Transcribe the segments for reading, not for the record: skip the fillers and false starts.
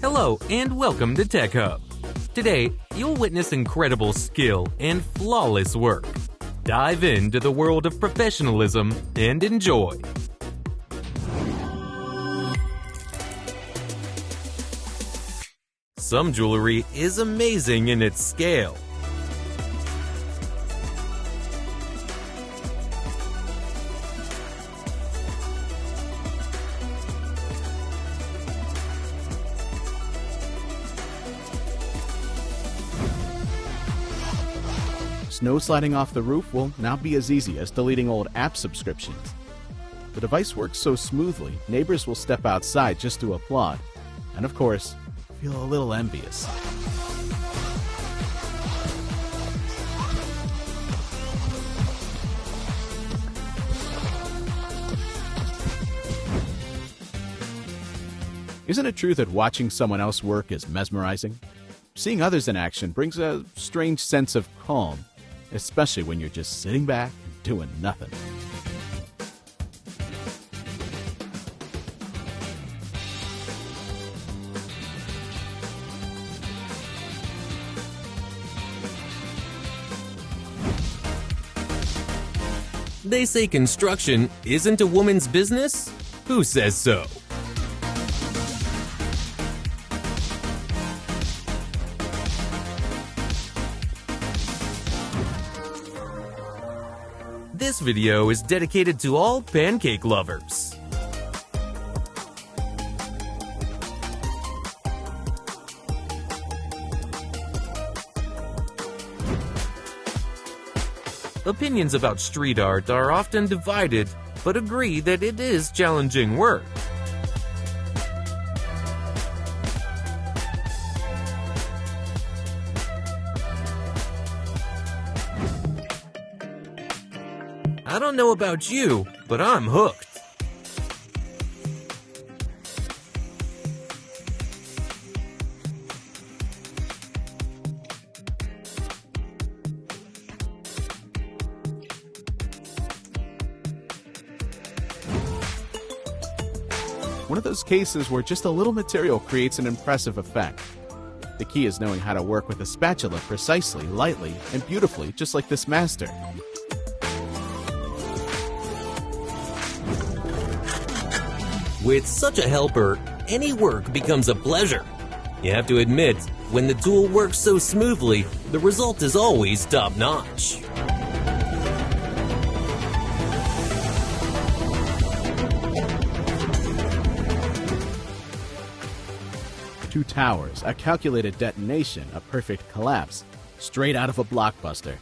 Hello and welcome to Tech Hub. Today, you'll witness incredible skill and flawless work. Dive into the world of professionalism and enjoy. Some jewelry is amazing in its scale. Snow sliding off the roof will now be as easy as deleting old app subscriptions. The device works so smoothly, neighbors will step outside just to applaud, and of course, feel a little envious. Isn't it true that watching someone else work is mesmerizing? Seeing others in action brings a strange sense of calm, especially when you're just sitting back and doing nothing. They say construction isn't a woman's business? Who says so? This video is dedicated to all pancake lovers. Opinions about street art are often divided, but agree that it is challenging work. I don't know about you, but I'm hooked. One of those cases where just a little material creates an impressive effect. The key is knowing how to work with a spatula precisely, lightly, and beautifully, just like this master. With such a helper, any work becomes a pleasure. You have to admit, when the tool works so smoothly, the result is always top-notch. Two towers, a calculated detonation, a perfect collapse, straight out of a blockbuster.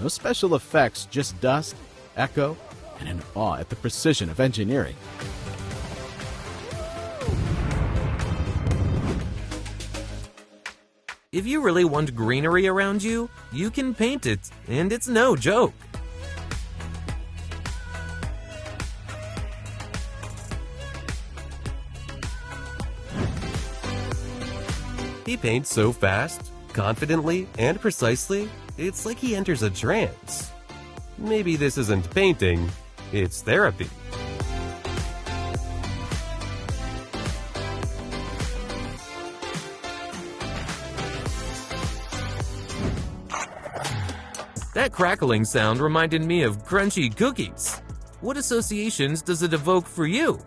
No special effects, just dust, echo, and an awe at the precision of engineering. If you really want greenery around you, you can paint it, and it's no joke. He paints so fast, confidently, and precisely, it's like he enters a trance. Maybe this isn't painting, it's therapy. That crackling sound reminded me of crunchy cookies. What associations does it evoke for you?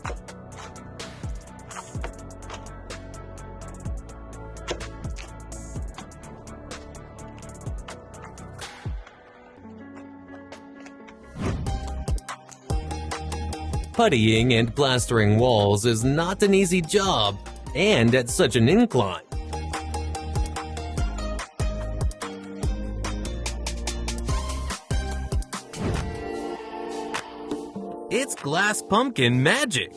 Puttying and plastering walls is not an easy job, and at such an incline. It's glass pumpkin magic.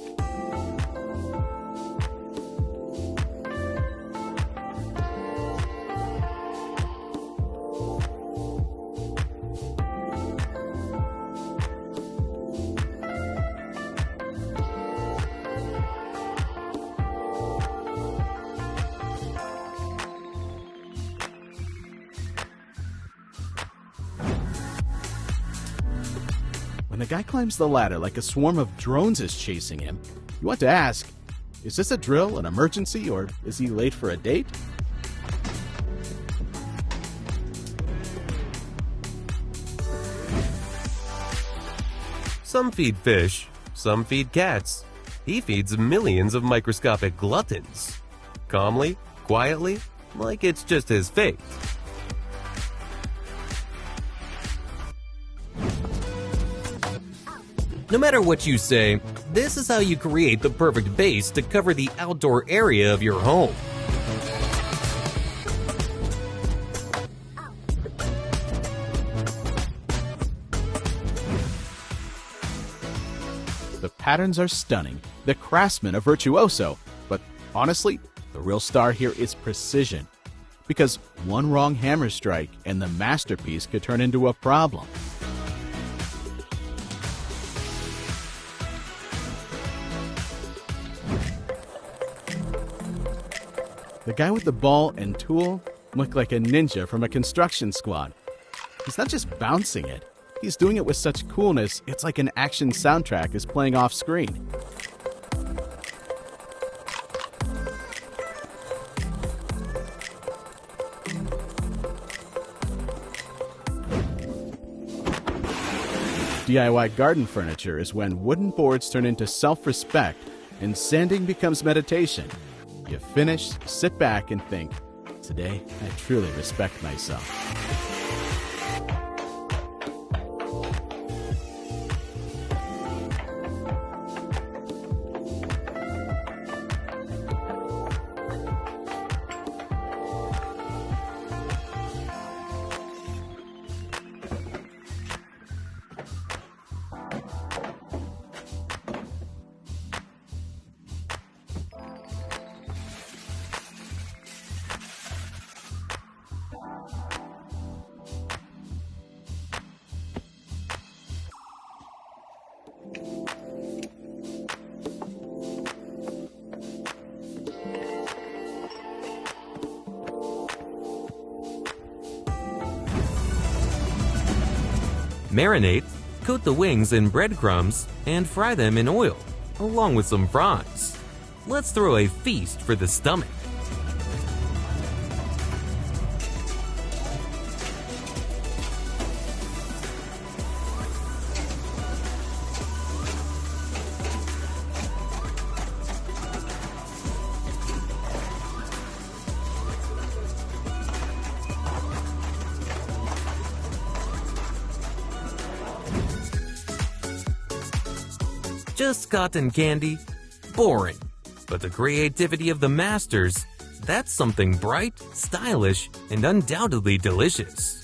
When the guy climbs the ladder like a swarm of drones is chasing him, you want to ask, Is this a drill, an emergency, or is he late for a date? Some feed fish, some feed cats. He feeds millions of microscopic gluttons. Calmly, quietly, like it's just his fate. No matter what you say, this is how you create the perfect base to cover the outdoor area of your home. The patterns are stunning, the craftsman a virtuoso, but honestly, the real star here is precision. Because one wrong hammer strike and the masterpiece could turn into a problem. The guy with the ball and tool looked like a ninja from a construction squad. He's not just bouncing it, he's doing it with such coolness, it's like an action soundtrack is playing off screen. DIY garden furniture is when wooden boards turn into self-respect and sanding becomes meditation. You finish, sit back, and think, today I truly respect myself. Marinate, coat the wings in breadcrumbs, and fry them in oil, along with some fries. Let's throw a feast for the stomach. Just cotton candy? Boring. But the creativity of the masters, that's something bright, stylish, and undoubtedly delicious.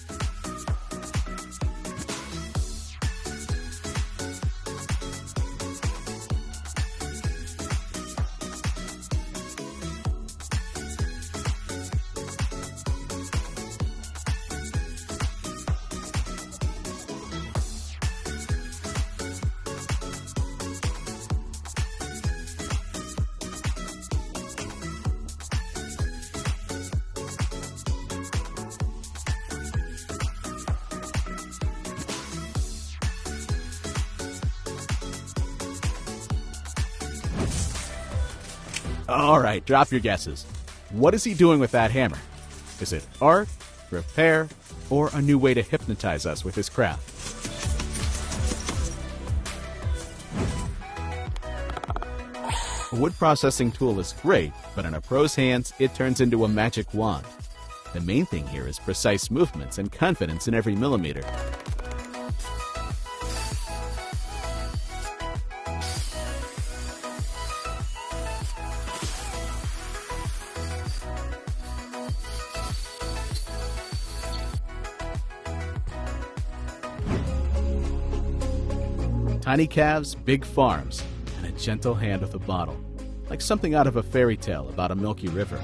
All right, drop your guesses. What is he doing with that hammer? Is it art, repair, or a new way to hypnotize us with his craft? A wood processing tool is great, but in a pro's hands, it turns into a magic wand. The main thing here is precise movements and confidence in every millimeter. Tiny calves, big farms, and a gentle hand with a bottle, like something out of a fairy tale about a milky river.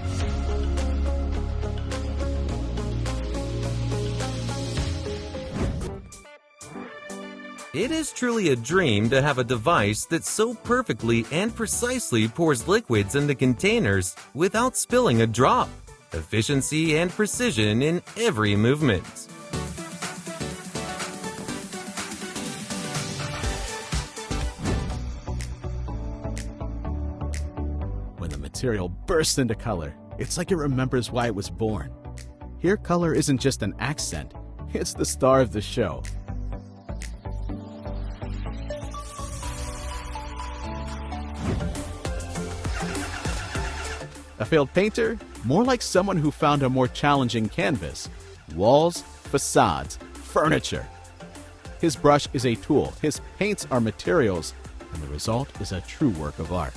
It is truly a dream to have a device that so perfectly and precisely pours liquids into containers without spilling a drop. Efficiency and precision in every movement. material bursts into color. It's like it remembers why it was born. Here, color isn't just an accent, it's the star of the show. A failed painter? More like someone who found a more challenging canvas. Walls, facades, furniture. His brush is a tool, his paints are materials, and the result is a true work of art.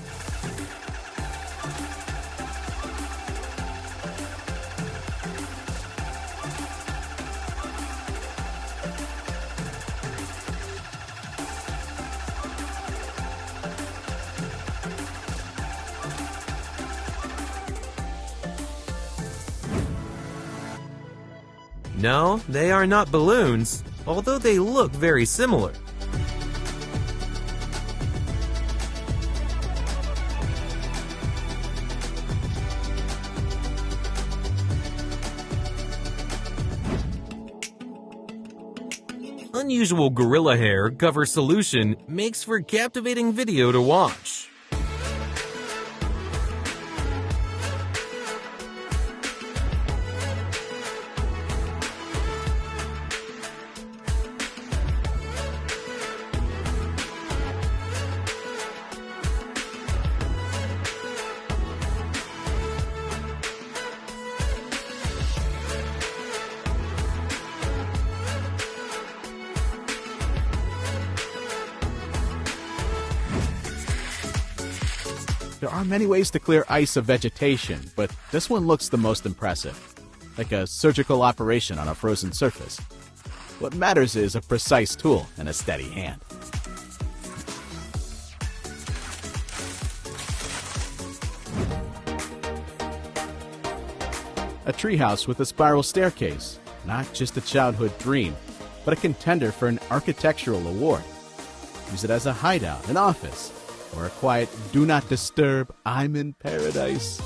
No, they are not balloons, although they look very similar. Unusual gorilla hair cover solution makes for captivating video to watch. There are many ways to clear ice of vegetation, but this one looks the most impressive, like a surgical operation on a frozen surface. What matters is a precise tool and a steady hand. A treehouse with a spiral staircase, not just a childhood dream, but a contender for an architectural award. Use it as a hideout, an office, or a quiet, do not disturb, I'm in paradise.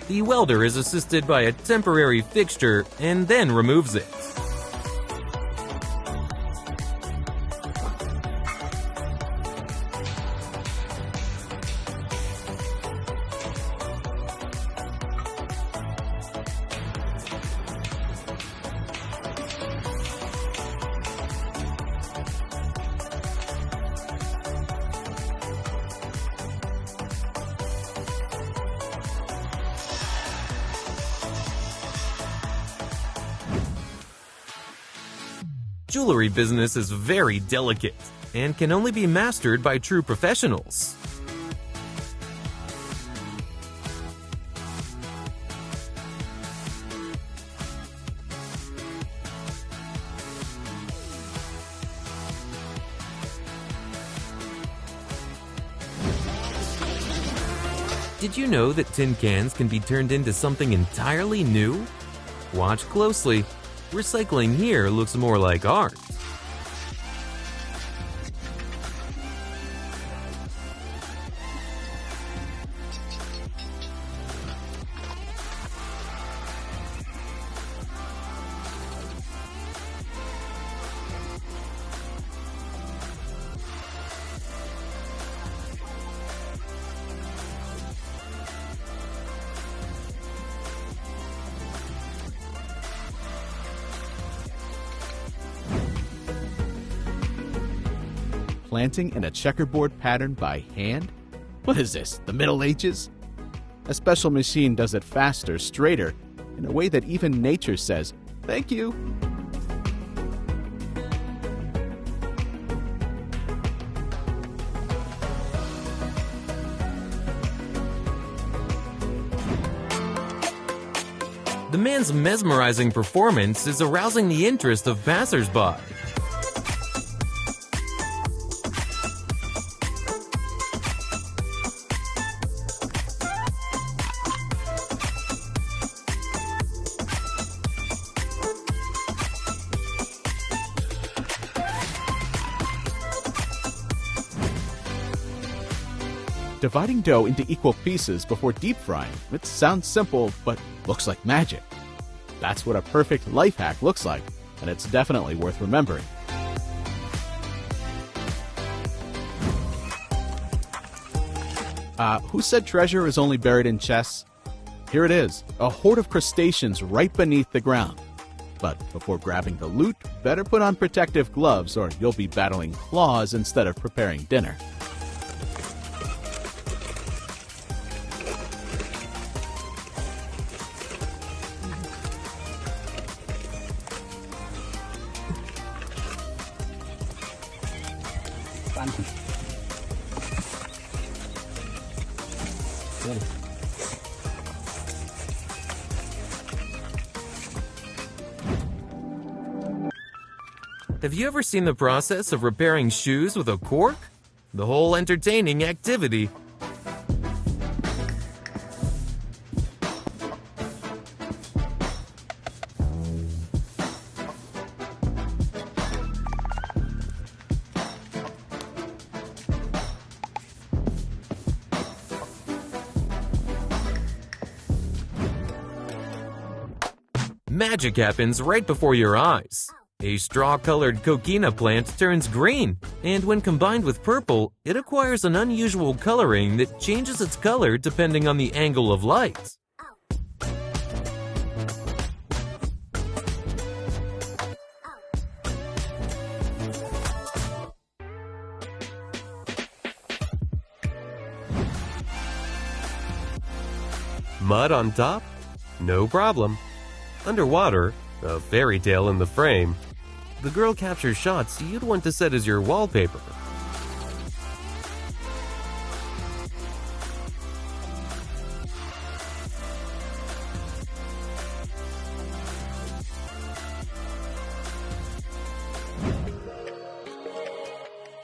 The welder is assisted by a temporary fixture and then removes it. Jewelry business is very delicate and can only be mastered by true professionals. Did you know that tin cans can be turned into something entirely new? Watch closely. Recycling here looks more like art. Planting in a checkerboard pattern by hand? What is this, the Middle Ages? A special machine does it faster, straighter, in a way that even nature says, "Thank you." The man's mesmerizing performance is arousing the interest of passersby. Dividing dough into equal pieces before deep frying, it sounds simple, but looks like magic. That's what a perfect life hack looks like, and it's definitely worth remembering. Who said treasure is only buried in chests? Here it is, a hoard of crustaceans right beneath the ground. But before grabbing the loot, better put on protective gloves or you'll be battling claws instead of preparing dinner. Have you ever seen the process of repairing shoes with a cork? The whole entertaining activity. Magic happens right before your eyes. A straw-colored coquina plant turns green, and when combined with purple, it acquires an unusual coloring that changes its color depending on the angle of light. Mud on top? No problem. Underwater, a fairy tale in the frame. The girl captures shots you'd want to set as your wallpaper.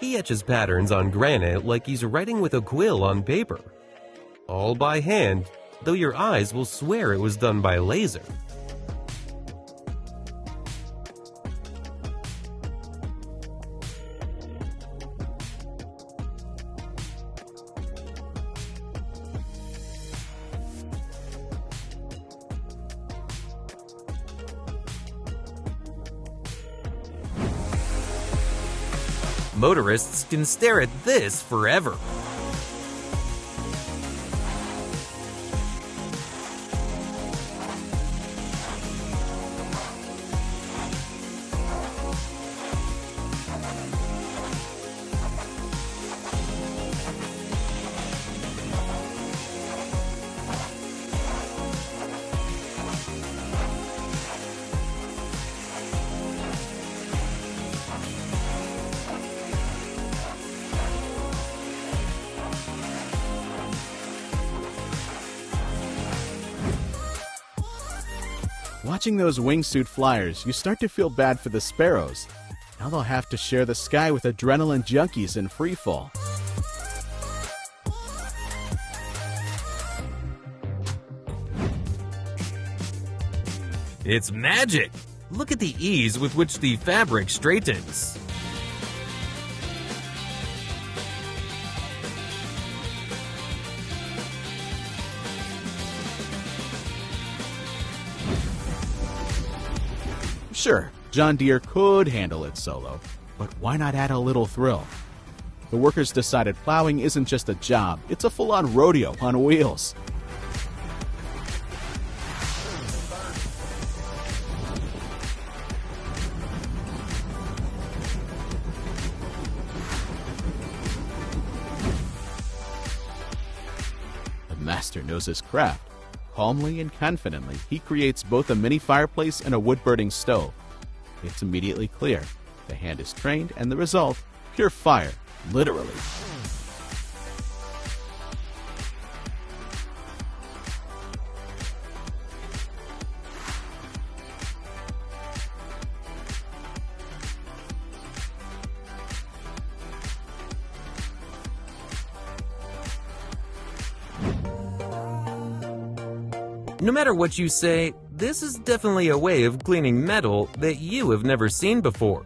He etches patterns on granite like he's writing with a quill on paper. All by hand, though your eyes will swear it was done by laser. Motorists can stare at this forever. Watching those wingsuit flyers, you start to feel bad for the sparrows. Now they'll have to share the sky with adrenaline junkies in freefall. It's magic! Look at the ease with which the fabric straightens. Sure, John Deere could handle it solo, but why not add a little thrill? The workers decided plowing isn't just a job, it's a full-on rodeo on wheels. The master knows his craft. Calmly and confidently, he creates both a mini fireplace and a wood-burning stove. It's immediately clear. The hand is trained, and the result, pure fire, literally. No matter what you say, this is definitely a way of cleaning metal that you have never seen before.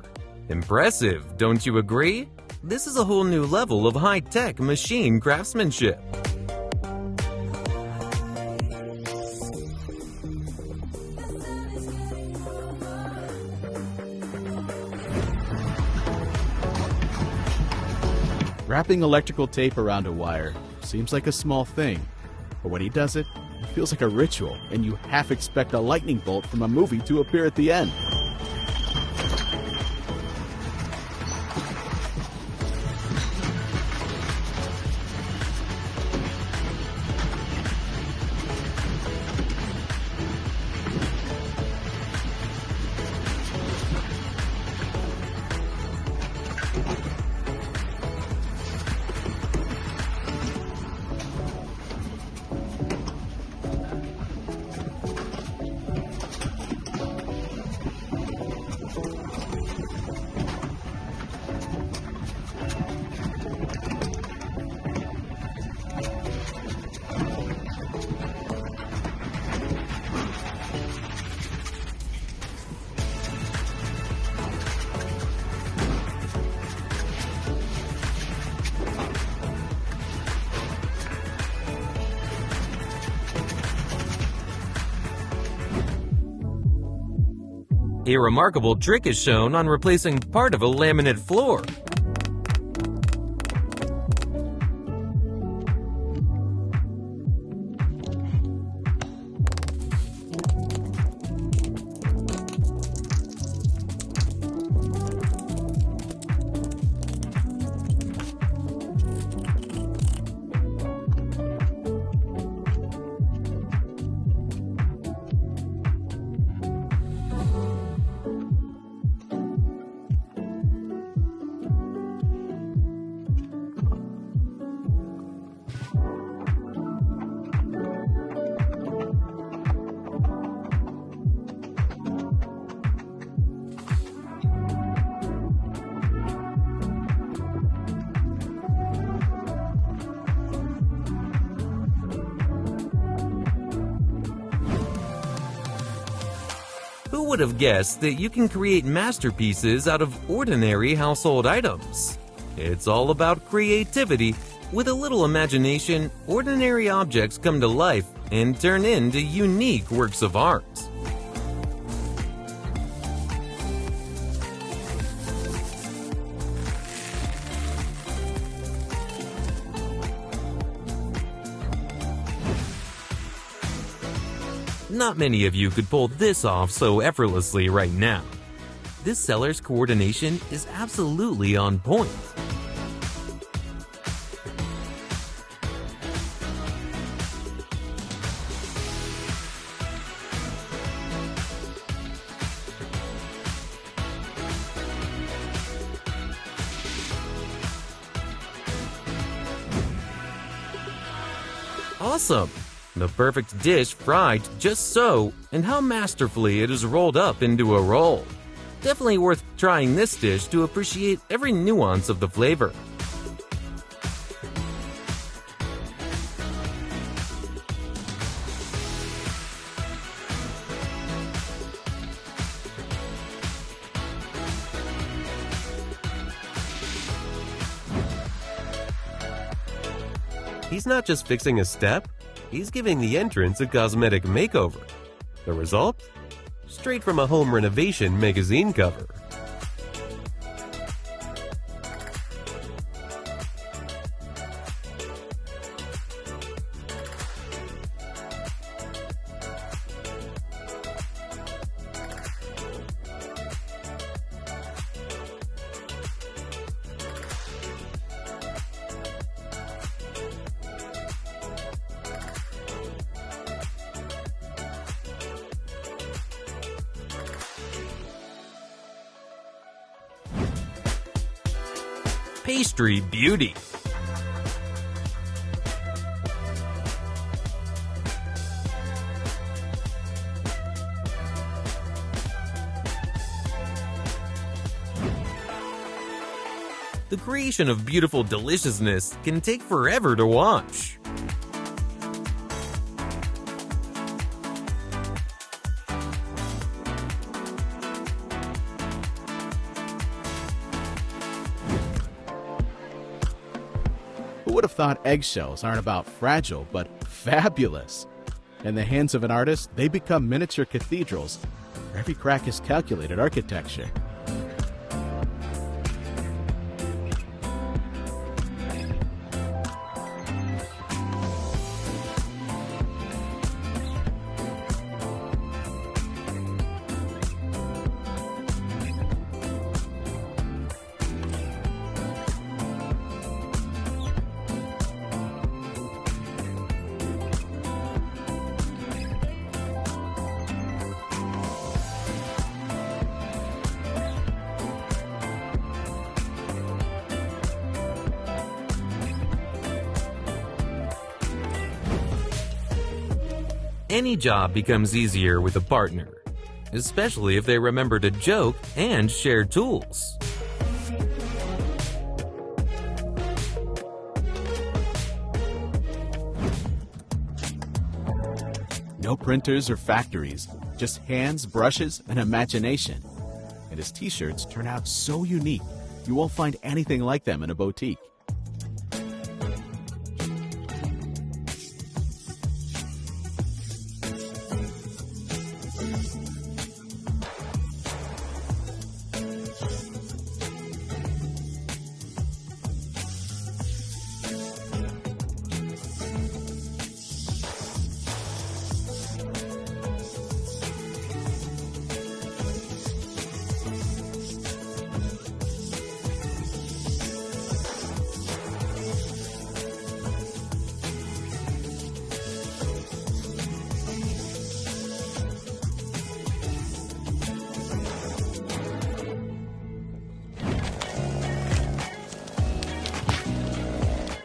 Impressive, don't you agree? This is a whole new level of high-tech machine craftsmanship. Wrapping electrical tape around a wire seems like a small thing, but when he does it, it feels like a ritual, and you half expect a lightning bolt from a movie to appear at the end. A remarkable trick is shown on replacing part of a laminate floor. Who would have guessed that you can create masterpieces out of ordinary household items? It's all about creativity. With a little imagination, ordinary objects come to life and turn into unique works of art. Not many of you could pull this off so effortlessly right now. This seller's coordination is absolutely on point. Awesome! The perfect dish fried just so, and how masterfully it is rolled up into a roll. Definitely worth trying this dish to appreciate every nuance of the flavor. He's not just fixing a step, he's giving the entrance a cosmetic makeover. The result? Straight from a home renovation magazine cover. pastry beauty. The creation of beautiful deliciousness can take forever to watch. Who would have thought eggshells aren't about fragile, but fabulous? In the hands of an artist, they become miniature cathedrals, where every crack is calculated architecture. Any job becomes easier with a partner, especially if they remember to joke and share tools. No printers or factories, just hands, brushes, and imagination. And his t-shirts turn out so unique, you won't find anything like them in a boutique.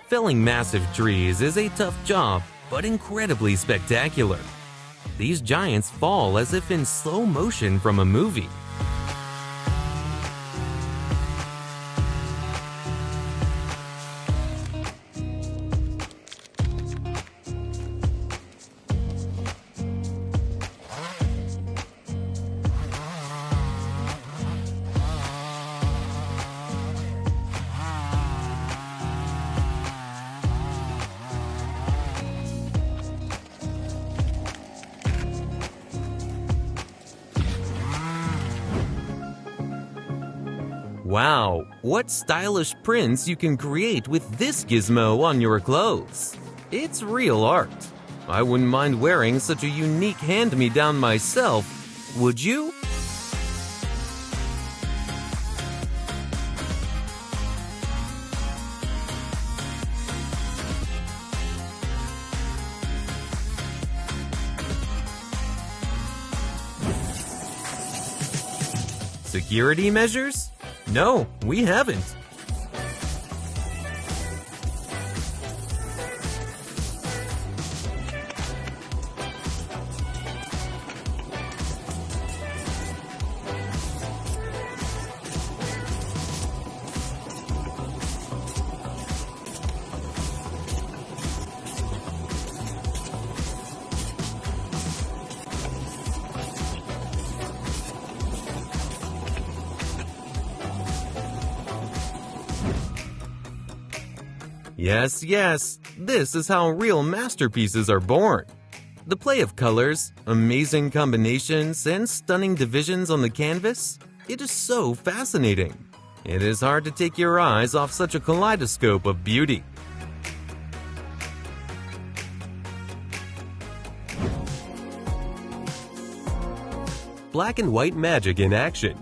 Felling massive trees is a tough job, but incredibly spectacular. These giants fall as if in slow motion from a movie. Wow, what stylish prints you can create with this gizmo on your clothes. It's real art. I wouldn't mind wearing such a unique hand-me-down myself, would you? Security measures? No, we haven't. Yes, yes, this is how real masterpieces are born. The play of colors, amazing combinations, and stunning divisions on the canvas, it is so fascinating. It is hard to take your eyes off such a kaleidoscope of beauty. Black and white magic in action.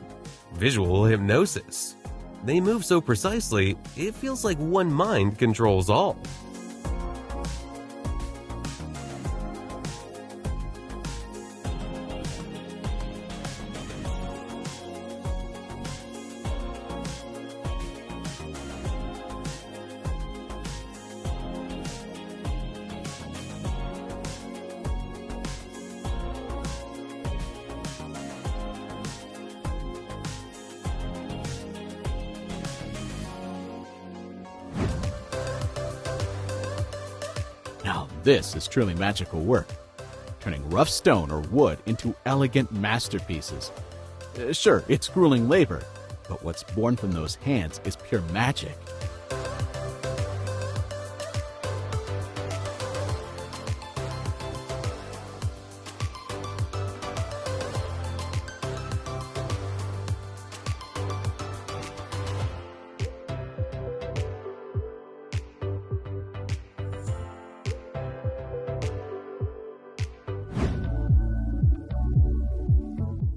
Visual hypnosis. They move so precisely, it feels like one mind controls all. This is truly magical work, turning rough stone or wood into elegant masterpieces. Sure, it's grueling labor, but what's born from those hands is pure magic.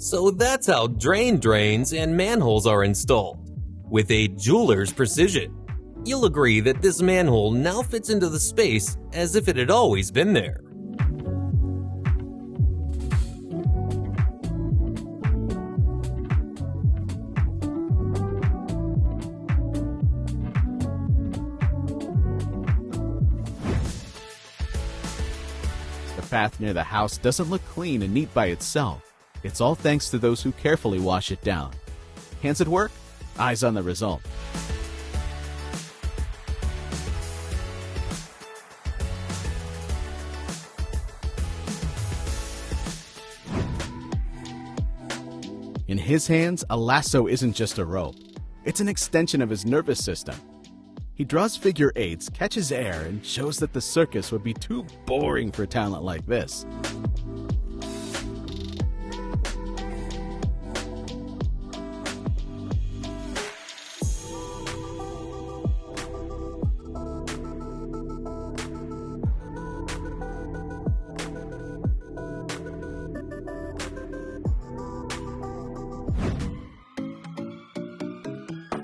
So that's how drain drains and manholes are installed, with a jeweler's precision. You'll agree that this manhole now fits into the space as if it had always been there. The path near the house doesn't look clean and neat by itself. It's all thanks to those who carefully wash it down. Hands at work, eyes on the result. In his hands, a lasso isn't just a rope. It's an extension of his nervous system. He draws figure eights, catches air, and shows that the circus would be too boring for talent like this.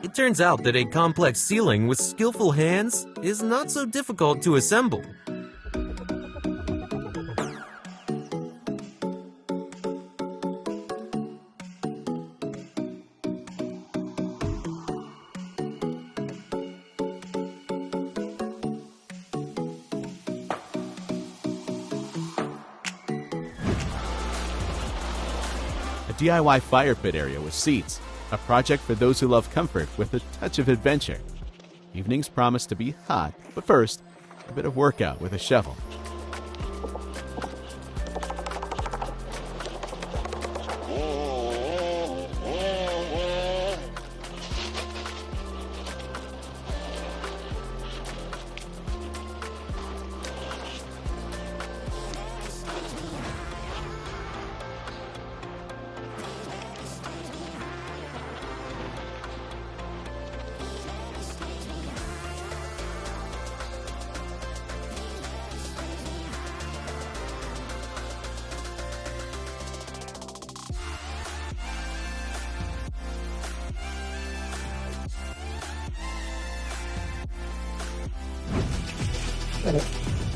It turns out that a complex ceiling with skillful hands is not so difficult to assemble. A DIY fire pit area with seats. A project for those who love comfort with a touch of adventure. Evenings promise to be hot, but first, a bit of workout with a shovel.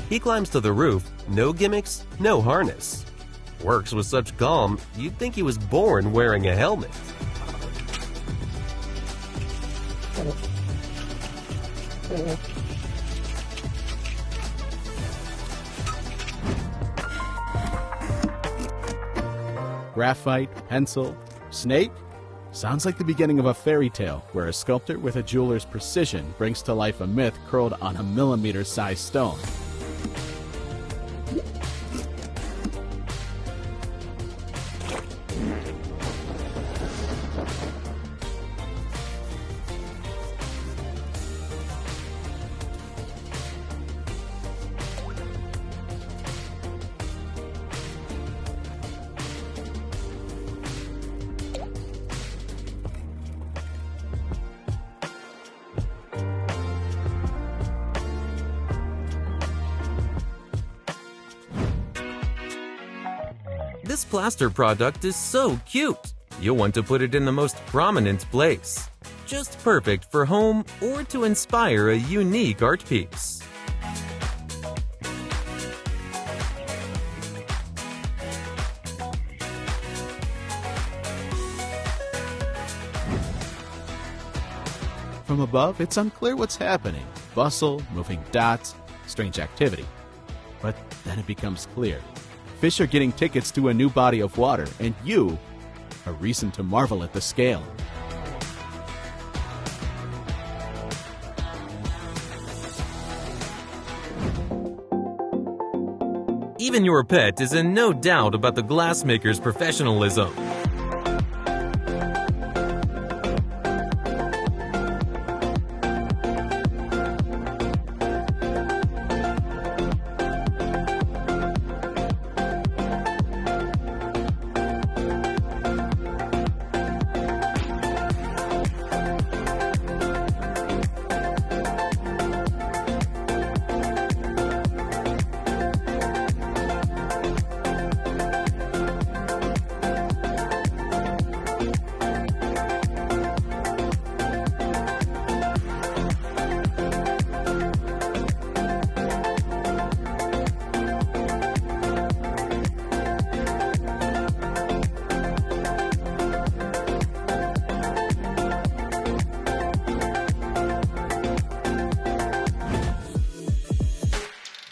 He climbs to the roof, no gimmicks, no harness. Works with such calm, you'd think he was born wearing a helmet. Graphite, pencil, snake? Sounds like the beginning of a fairy tale where a sculptor with a jeweler's precision brings to life a myth curled on a millimeter-sized stone. This plaster product is so cute. You'll want to put it in the most prominent place. Just perfect for home or to inspire a unique art piece. From above, it's unclear what's happening. Bustle, moving dots, strange activity. But then it becomes clear. Fish are getting tickets to a new body of water, and you, a reason to marvel at the scale. Even your pet is in no doubt about the glassmaker's professionalism.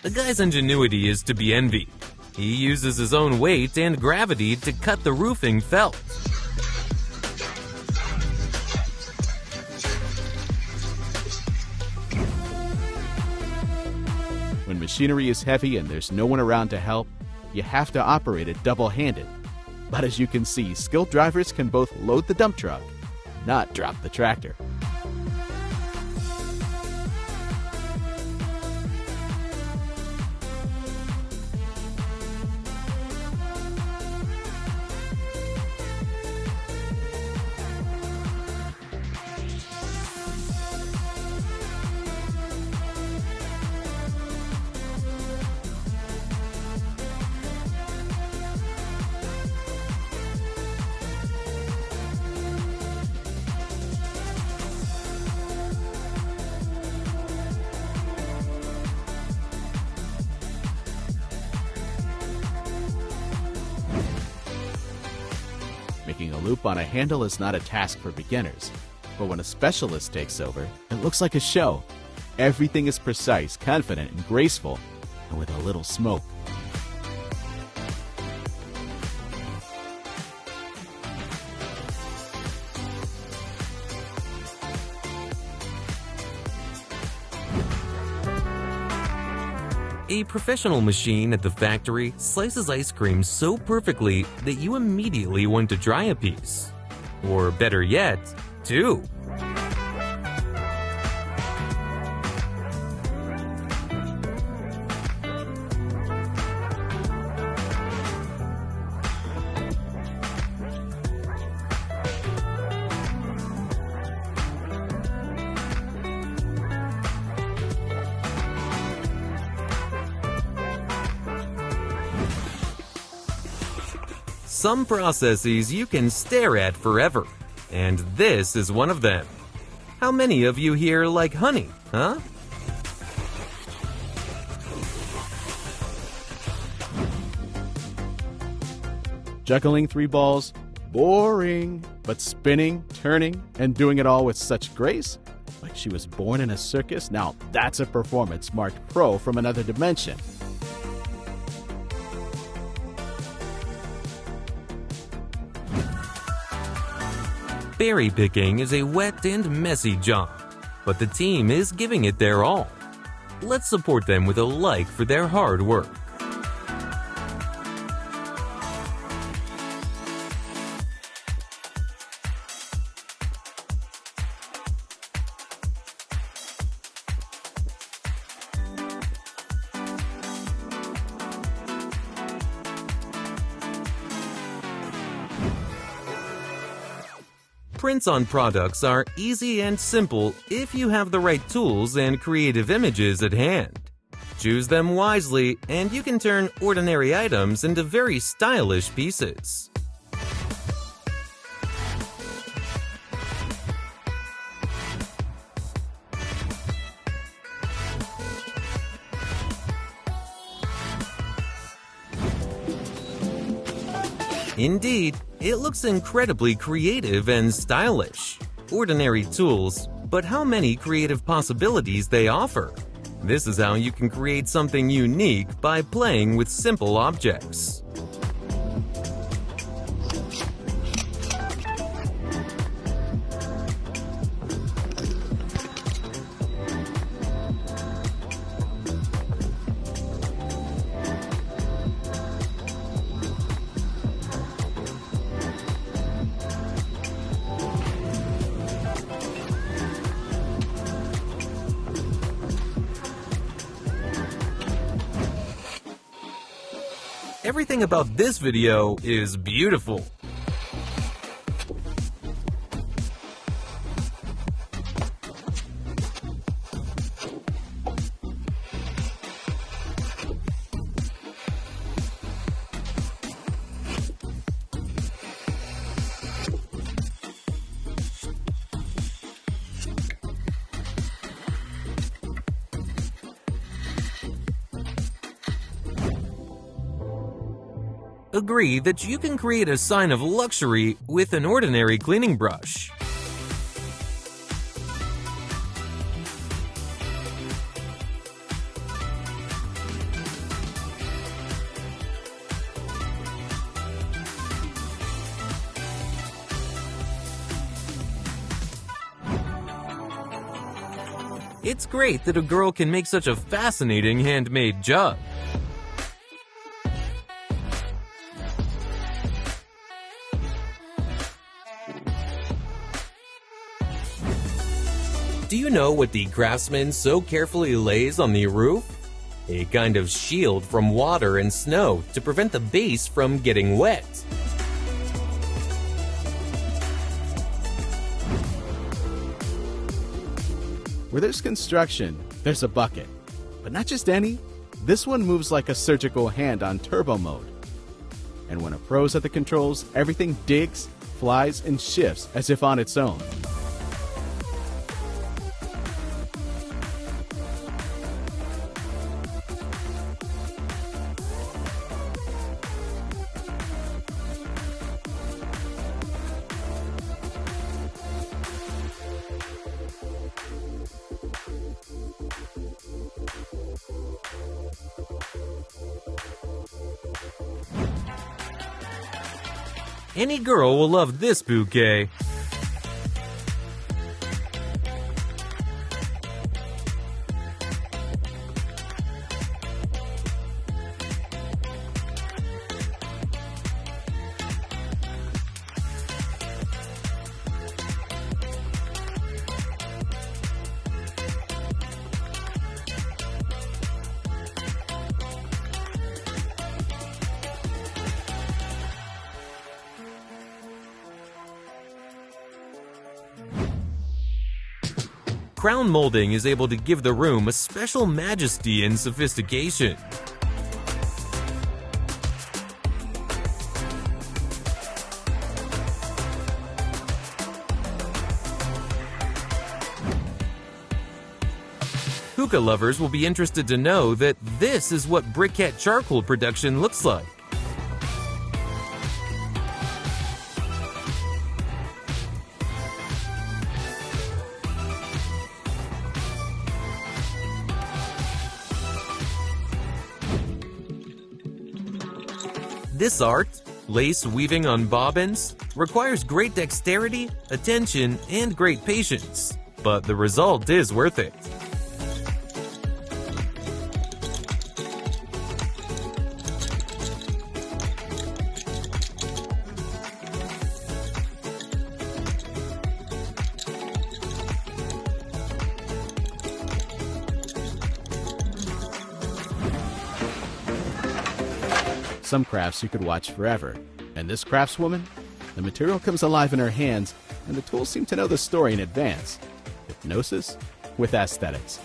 The guy's ingenuity is to be envied. He uses his own weight and gravity to cut the roofing felt. When machinery is heavy and there's no one around to help, you have to operate it double-handed. But as you can see, skilled drivers can both load the dump truck, not drop the tractor. Making a loop on a handle is not a task for beginners, but when a specialist takes over, it looks like a show. Everything is precise, confident, and graceful, and with a little smoke. A professional machine at the factory slices ice cream so perfectly that you immediately want to try a piece. Or better yet, two. Some processes you can stare at forever, and this is one of them. How many of you here like honey, huh? Juggling 3 balls? Boring. But spinning, turning, and doing it all with such grace? Like she was born in a circus? Now that's a performance marked pro from another dimension. Berry picking is a wet and messy job, but the team is giving it their all. Let's support them with a like for their hard work. Prints on products are easy and simple if you have the right tools and creative images at hand. Choose them wisely, and you can turn ordinary items into very stylish pieces. Indeed, it looks incredibly creative and stylish. Ordinary tools, but how many creative possibilities they offer. This is how you can create something unique by playing with simple objects. Everything about this video is beautiful. Agree that you can create a sign of luxury with an ordinary cleaning brush. It's great that a girl can make such a fascinating handmade jug. Do you know what the craftsman so carefully lays on the roof? A kind of shield from water and snow to prevent the base from getting wet. Where there's construction, there's a bucket. But not just any. This one moves like a surgical hand on turbo mode. And when a pro's at the controls, everything digs, flies, and shifts as if on its own. Any girl will love this bouquet. Crown molding is able to give the room a special majesty and sophistication. Hookah lovers will be interested to know that this is what briquette charcoal production looks like. This art, lace weaving on bobbins, requires great dexterity, attention, and great patience, but the result is worth it. Some crafts you could watch forever. And this craftswoman? The material comes alive in her hands, and the tools seem to know the story in advance. Hypnosis with aesthetics.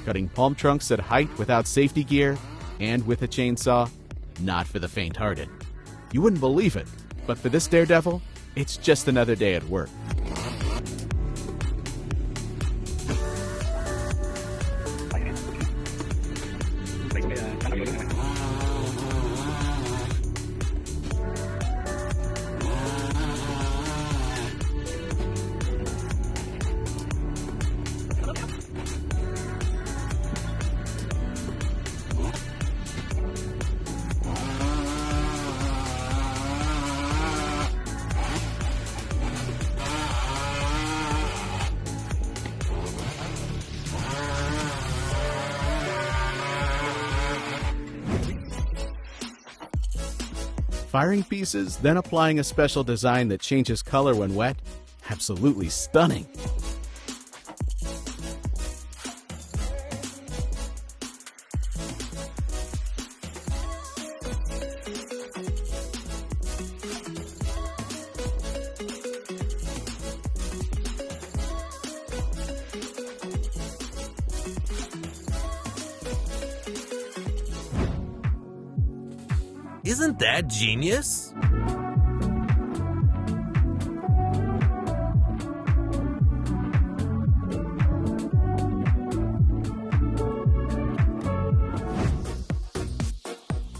Cutting palm trunks at height without safety gear and with a chainsaw? Not for the faint-hearted. You wouldn't believe it, but for this daredevil, it's just another day at work. Firing pieces, then applying a special design that changes color when wet? Absolutely stunning! Isn't that genius?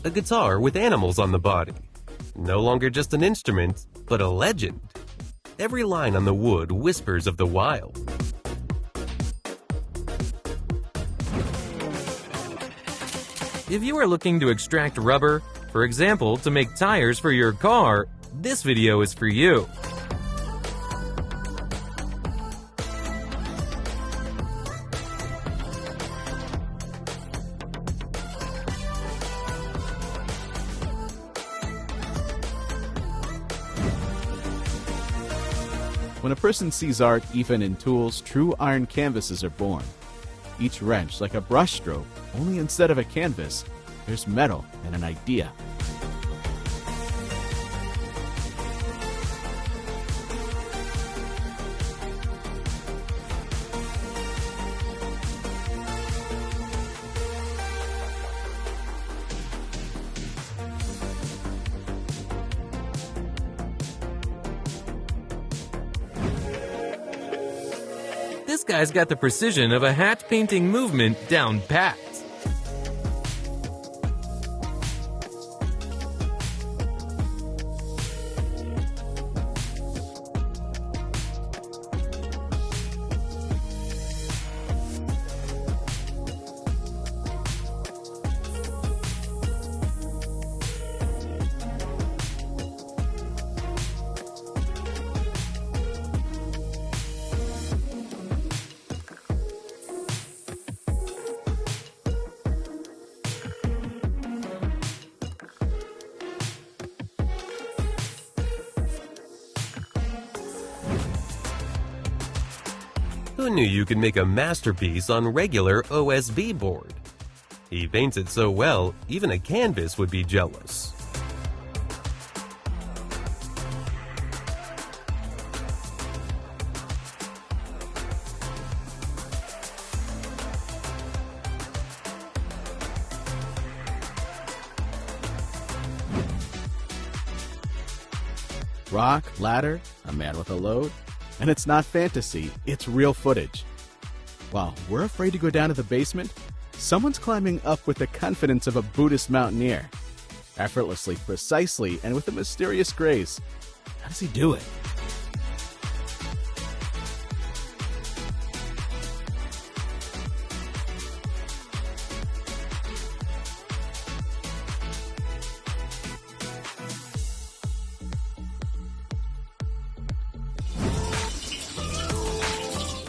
A guitar with animals on the body. No longer just an instrument, but a legend. Every line on the wood whispers of the wild. If you are looking to extract rubber, for example, to make tires for your car, this video is for you. When a person sees art, even in tools, true iron canvases are born. Each wrench like a brushstroke, only instead of a canvas, there's metal and an idea. This guy's got the precision of a hat painting movement down pat. Who knew you could make a masterpiece on regular OSB board? He paints it so well, even a canvas would be jealous. Rock, ladder, a man with a load. And it's not fantasy, it's real footage. While we're afraid to go down to the basement, someone's climbing up with the confidence of a Buddhist mountaineer. Effortlessly, precisely, and with a mysterious grace. How does he do it?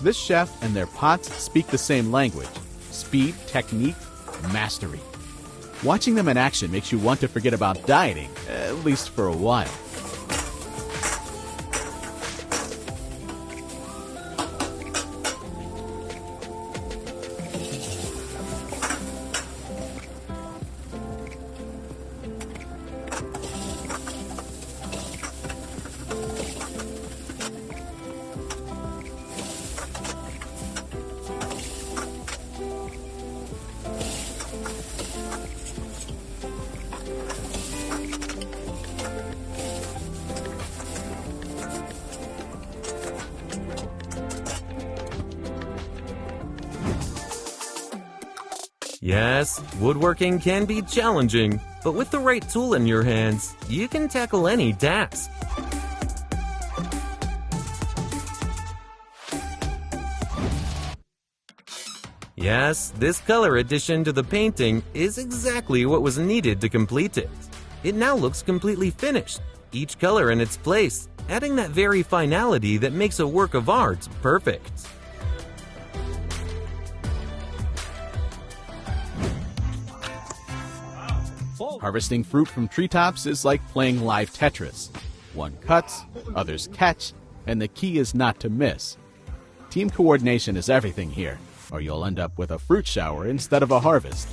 This chef and their pots speak the same language: speed, technique, mastery. Watching them in action makes you want to forget about dieting, at least for a while. Yes, woodworking can be challenging, but with the right tool in your hands, you can tackle any task. Yes, this color addition to the painting is exactly what was needed to complete it. It now looks completely finished, each color in its place, adding that very finality that makes a work of art perfect. Harvesting fruit from treetops is like playing live Tetris. One cuts, others catch, and the key is not to miss. Team coordination is everything here, or you'll end up with a fruit shower instead of a harvest.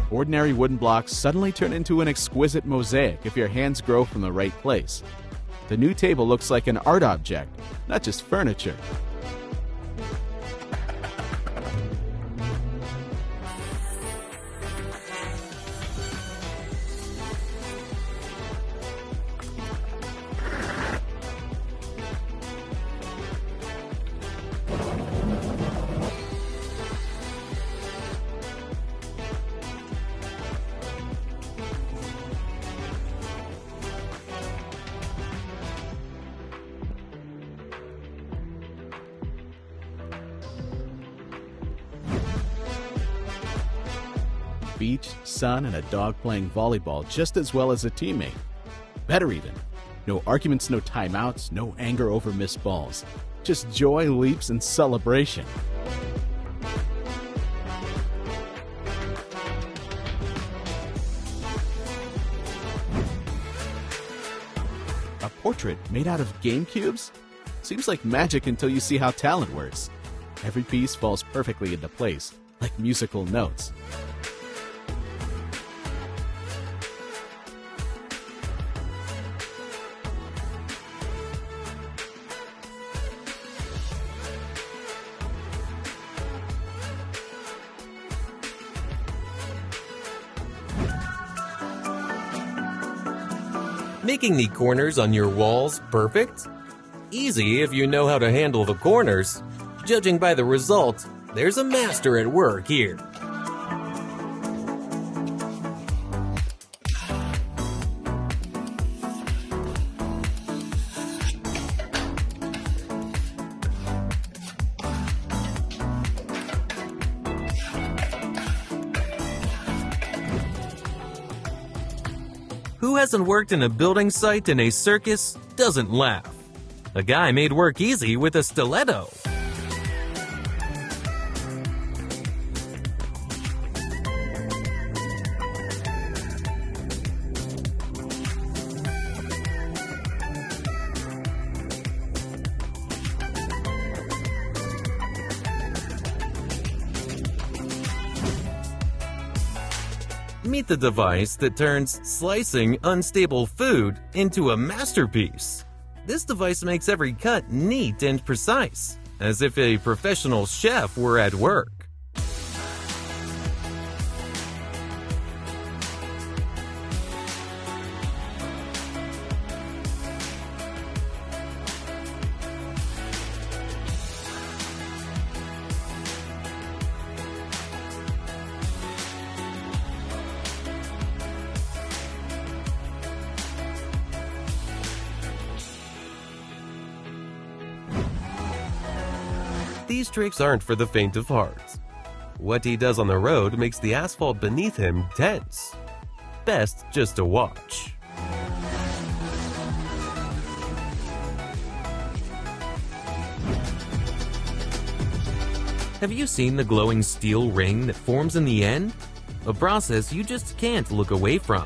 Ordinary wooden blocks suddenly turn into an exquisite mosaic if your hands grow from the right place. The new table looks like an art object, not just furniture. Beach, sun, and a dog playing volleyball just as well as a teammate. Better even. No arguments, no timeouts, no anger over missed balls. Just joy, leaps, and celebration. A portrait made out of game cubes? Seems like magic until you see how talent works. Every piece falls perfectly into place, like musical notes. Making the corners on your walls perfect? Easy if you know how to handle the corners. Judging by the result, there's a master at work here. Who hasn't worked in a building site in a circus doesn't laugh. A guy made work easy with a stiletto. Meet the device that turns slicing unstable food into a masterpiece. This device makes every cut neat and precise, as if a professional chef were at work. These tricks aren't for the faint of heart. What he does on the road makes the asphalt beneath him tense. Best just to watch. Have you seen the glowing steel ring that forms in the end? A process you just can't look away from.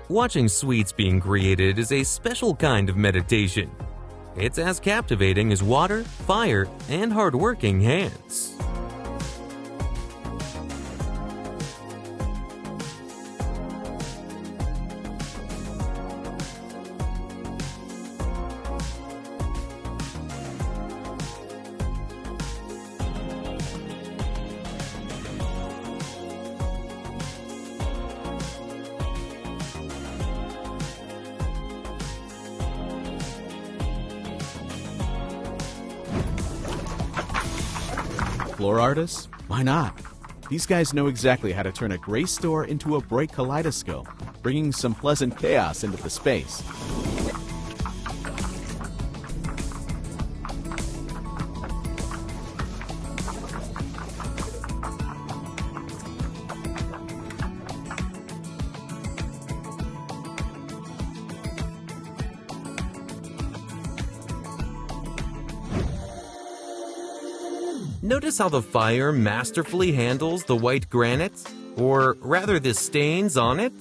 Watching sweets being created is a special kind of meditation. It's as captivating as water, fire, and hard-working hands. Floor artists? Why not? These guys know exactly how to turn a gray store into a bright kaleidoscope, bringing some pleasant chaos into the space. Notice how the fire masterfully handles the white granite, or rather the stains on it?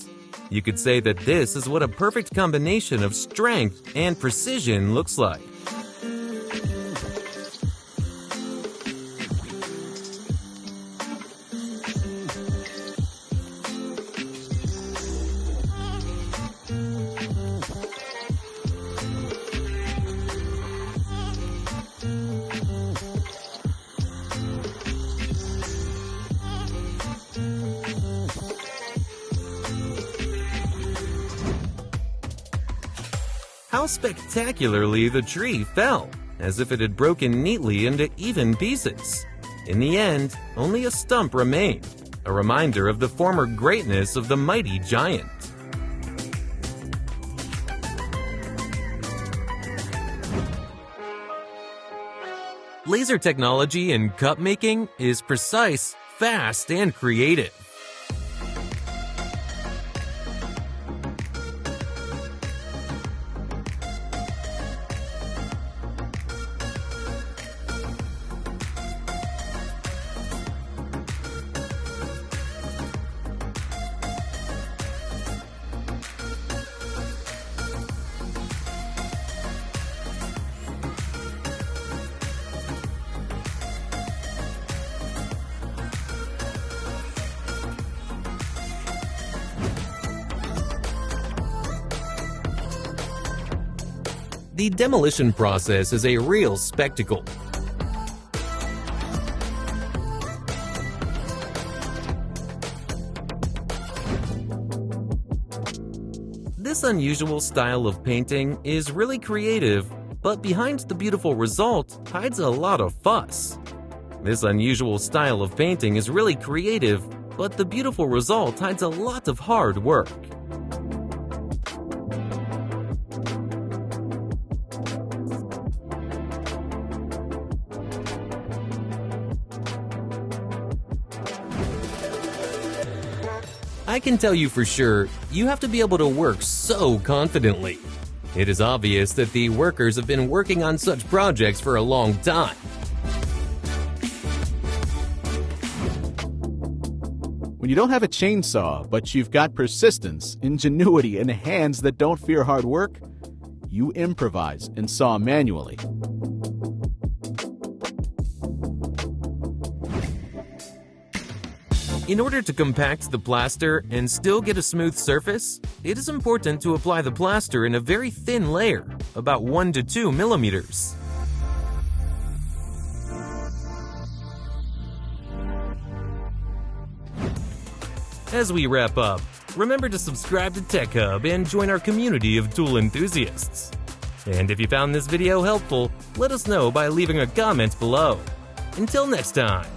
You could say that this is what a perfect combination of strength and precision looks like. How spectacularly the tree fell, as if it had broken neatly into even pieces. In the end, only a stump remained, a reminder of the former greatness of the mighty giant. Laser technology in cup making is precise, fast, and creative. The demolition process is a real spectacle. This unusual style of painting is really creative, but behind the beautiful result hides a lot of fuss. This unusual style of painting is really creative, but the beautiful result hides a lot of hard work. I can tell you for sure, you have to be able to work so confidently. It is obvious that the workers have been working on such projects for a long time. When you don't have a chainsaw, but you've got persistence, ingenuity, and hands that don't fear hard work, you improvise and saw manually. In order to compact the plaster and still get a smooth surface, it is important to apply the plaster in a very thin layer, about 1 to 2 millimeters. As we wrap up, remember to subscribe to Tech Hub and join our community of tool enthusiasts. And if you found this video helpful, let us know by leaving a comment below. Until next time.